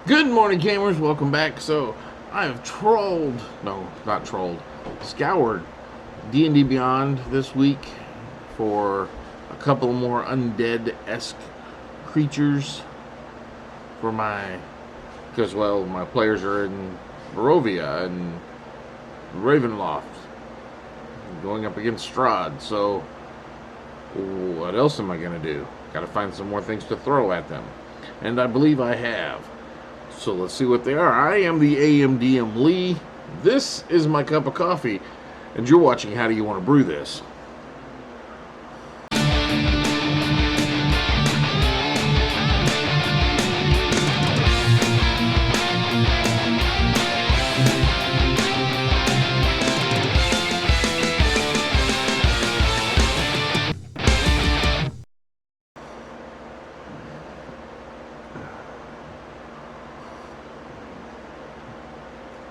Good morning, gamers. Welcome back. So, I have scoured D&D Beyond this week for a couple more undead-esque creatures for because my players are in Barovia and Ravenloft, going up against Strahd. So, what else am I going to do? Got to find some more things to throw at them. And I believe I have. So let's see what they are. I am the AMDM Lee. This is my cup of coffee. And you're watching How Do You Want to Brew This?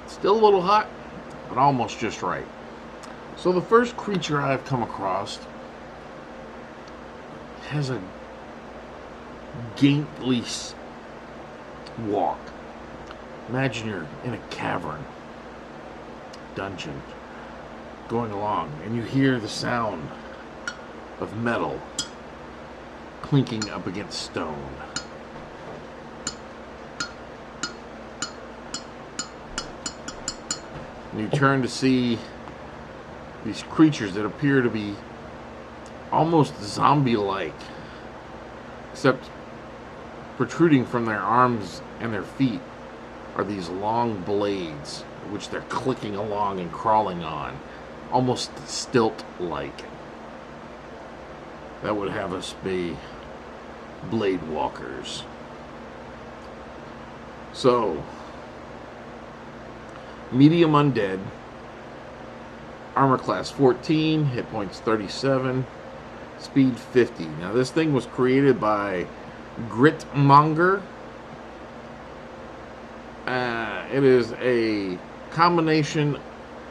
Still a little hot, but almost just right. So the first creature I've come across has a gangly walk. Imagine you're in a cavern, dungeon, going along, and you hear the sound of metal clinking up against stone. And you turn to see these creatures that appear to be almost zombie-like, except protruding from their arms and their feet are these long blades, which they're clicking along and crawling on, almost stilt-like. That would have us be Bladewalkers. So, medium undead, armor class 14, hit points 37, speed 50. Now this thing was created by Gritmonger. It is a combination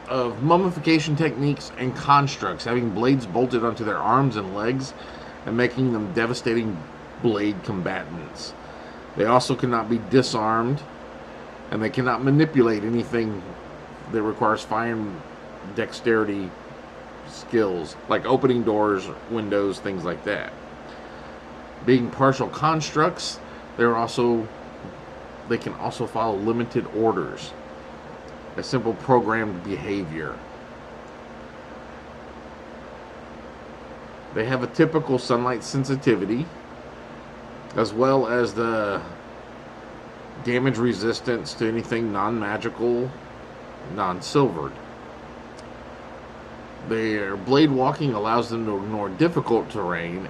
of mummification techniques and constructs, having blades bolted onto their arms and legs and making them devastating blade combatants. They also cannot be disarmed, and they cannot manipulate anything that requires fine dexterity skills, like opening doors, windows, things like that. Being partial constructs, they can also follow limited orders, a simple programmed behavior. They have a typical sunlight sensitivity, as well as the damage resistance to anything non-magical, non-silvered. Their blade walking allows them to ignore difficult terrain,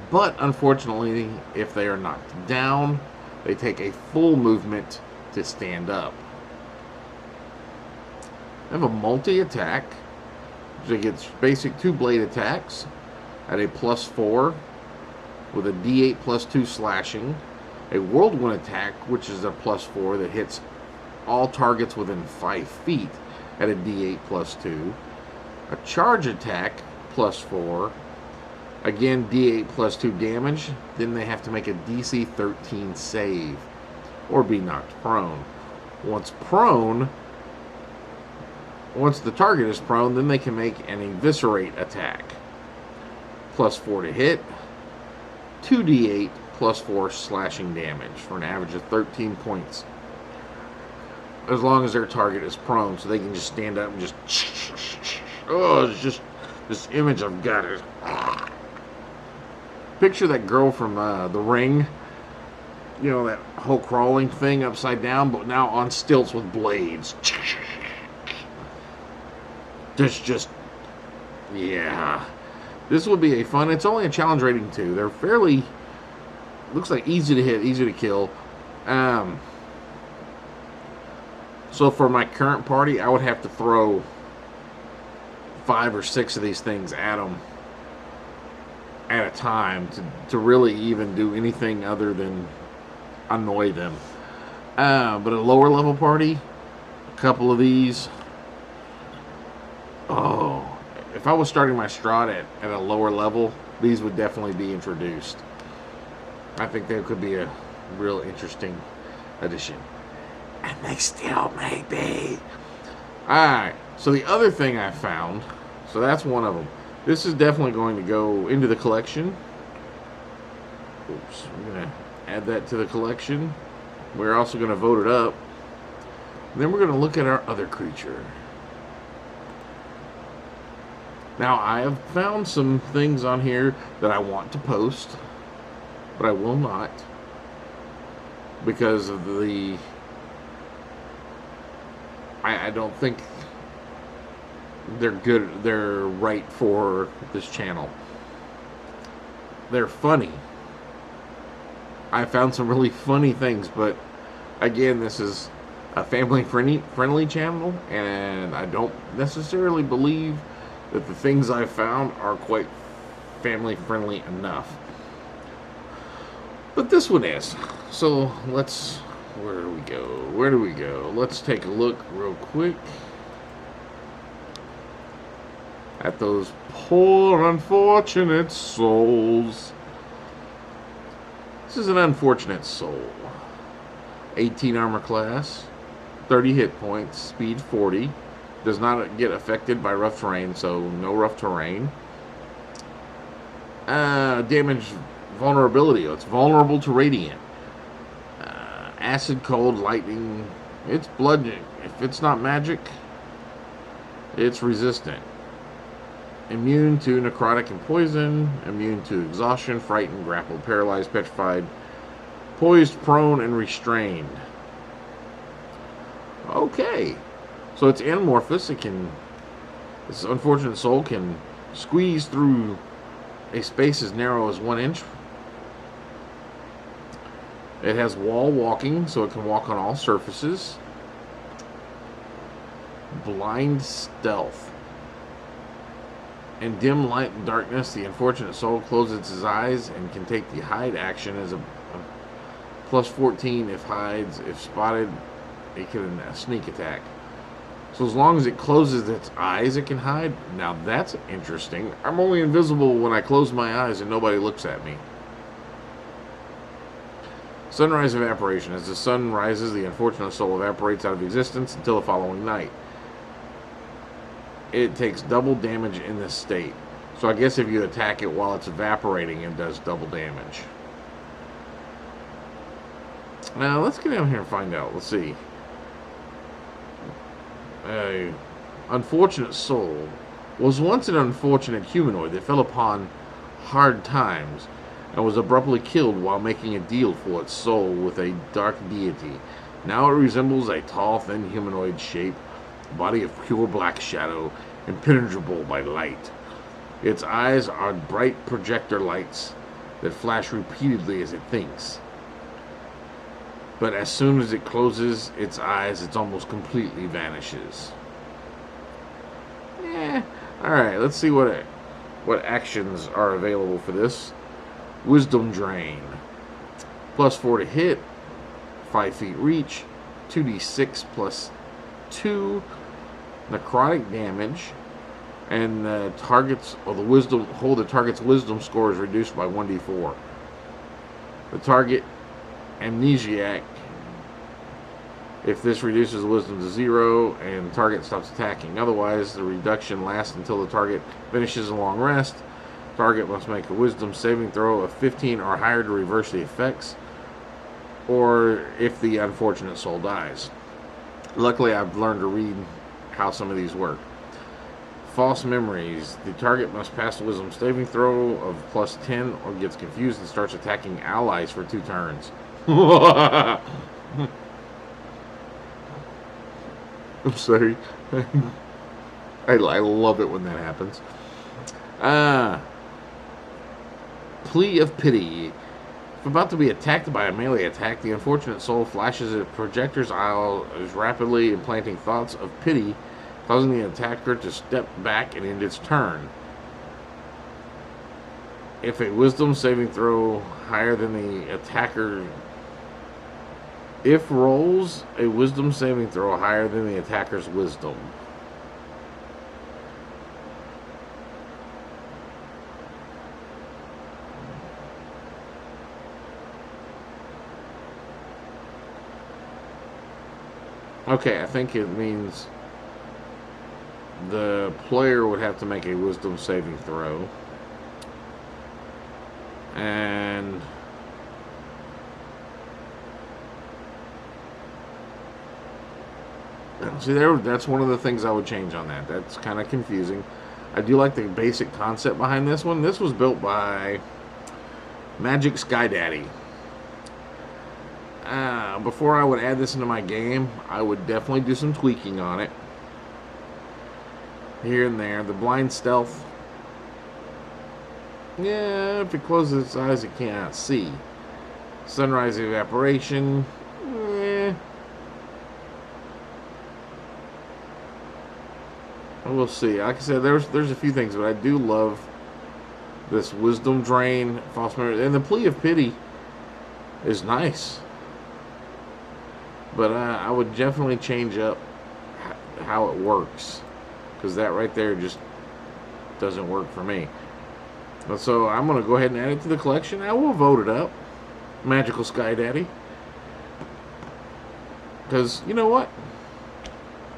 but unfortunately, if they are knocked down, they take a full movement to stand up. They have a multi-attack, so it gets basic 2 blade attacks at a +4 with a D8 +2 slashing. A whirlwind attack, which is a +4 that hits all targets within 5 feet at a D8 +2. A charge attack +4. Again, D8 +2 damage. Then they have to make a DC 13 save or be knocked prone. Once the target is prone, then they can make an eviscerate attack. +4 to hit. 2D8 +4 slashing damage for an average of 13 points. As long as their target is prone, so they can just stand up and just... Oh, it's just... This image I've got is... Picture that girl from The Ring. You know, that whole crawling thing upside down, but now on stilts with blades. Yeah. This will be a fun... It's only a challenge rating 2. They're fairly... Looks like easy to hit, easy to kill. So for my current party, I would have to throw 5 or 6 of these things at them at a time to really even do anything other than annoy them. But a lower level party, a couple of these. Oh, if I was starting my Strahd at a lower level, these would definitely be introduced. I think they could be a real interesting edition. And they still may be. Alright, so the other thing I found, so that's one of them. This is definitely going to go into the collection. Oops, I'm going to add that to the collection. We're also going to vote it up. And then we're going to look at our other creature. Now, I have found some things on here that I want to post, but I will not, because of the... I don't think they're right for this channel. They're funny. I found some really funny things, but again, this is a family-friendly channel, and I don't necessarily believe that the things I found are quite family-friendly enough. But this one is. So let's... Where do we go? Where do we go? Let's take a look real quick at those poor unfortunate souls. This is an unfortunate soul. 18 armor class, 30 hit points, speed 40. Does not get affected by rough terrain, so no rough terrain. Damage vulnerability. It's vulnerable to radiant. Acid, cold, lightning. It's bludgeoning. If it's not magic, it's resistant. Immune to necrotic and poison. Immune to exhaustion, frightened, grappled, paralyzed, petrified, poised, prone, and restrained. Okay. So it's amorphous. This unfortunate soul can squeeze through a space as narrow as 1 inch. It has wall walking, so it can walk on all surfaces. Blind stealth. In dim light and darkness, the unfortunate soul closes its eyes and can take the hide action as a plus 14 if hides. If spotted, it can sneak attack. So as long as it closes its eyes, it can hide. Now that's interesting. I'm only invisible when I close my eyes and nobody looks at me. Sunrise evaporation. As the sun rises, the unfortunate soul evaporates out of existence until the following night. It takes double damage in this state. So I guess if you attack it while it's evaporating, it does double damage. Now let's get down here and find out. Let's see. Unfortunate soul was once an unfortunate humanoid that fell upon hard times and was abruptly killed while making a deal for its soul with a dark deity. Now it resembles a tall, thin humanoid shape, body of pure black shadow, impenetrable by light. Its eyes are bright projector lights that flash repeatedly as it thinks. But as soon as it closes its eyes, it almost completely vanishes. Alright, let's see what actions are available for this. Wisdom Drain. Plus 4 to hit. 5 feet reach. 2d6 plus 2. Necrotic damage. And the target's wisdom score is reduced by 1d4. The target amnesiac. If this reduces the wisdom to 0 and the target stops attacking. Otherwise, the reduction lasts until the target finishes a long rest. Target must make a wisdom saving throw of 15 or higher to reverse the effects, or if the unfortunate soul dies. Luckily, I've learned to read how some of these work. False memories. The target must pass a wisdom saving throw of plus 10 or gets confused and starts attacking allies for 2 turns. I'm sorry. I love it when that happens. Plea of pity. If about to be attacked by a melee attack, the unfortunate soul flashes a projector's eyes rapidly, implanting thoughts of pity, causing the attacker to step back and end its turn. If a wisdom saving throw higher than the attacker... If rolls a wisdom saving throw higher than the attacker's wisdom. Okay, I think it means the player would have to make a wisdom saving throw. And see, that's one of the things I would change on that. That's kind of confusing. I do like the basic concept behind this one. This was built by Magic Sky Daddy. Before I would add this into my game, I would definitely do some tweaking on it. Here and there. The blind stealth. Yeah, if it closes its eyes, it cannot see. Sunrise evaporation. We'll see. Like I said, there's a few things, but I do love this wisdom drain, false memory, and the plea of pity is nice. But I would definitely change up how it works, because that right there just doesn't work for me. So I'm going to go ahead and add it to the collection. I will vote it up, Magical Sky Daddy, because you know what?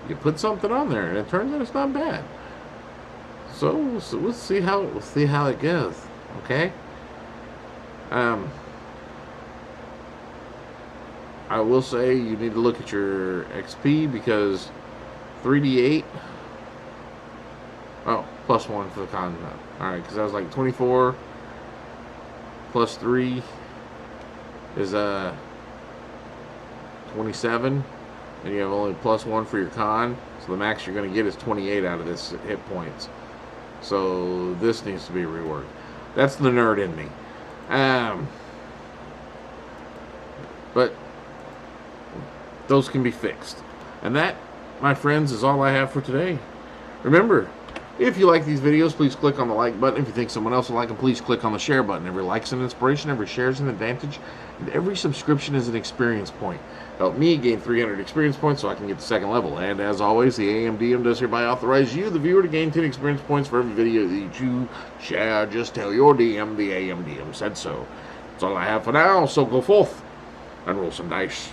You put something on there, and it turns out it's not bad. So we'll see how it goes. Okay. I will say you need to look at your XP, because 3d8. Oh, +1 for the con. All right, because I was like 24 plus 3 is 27. And you have only +1 for your con, so the max you're going to get is 28 out of this hit points. So this needs to be reworked. That's the nerd in me. But those can be fixed. And that, my friends, is all I have for today. Remember, if you like these videos, please click on the like button. If you think someone else will like them, please click on the share button. Every like's an inspiration, every share is an advantage, and every subscription is an experience point. Help me gain 300 experience points so I can get the second level. And as always, the AMDM does hereby authorize you, the viewer, to gain 10 experience points for every video that you share. Just tell your DM the AMDM said so. That's all I have for now, so go forth and roll some dice.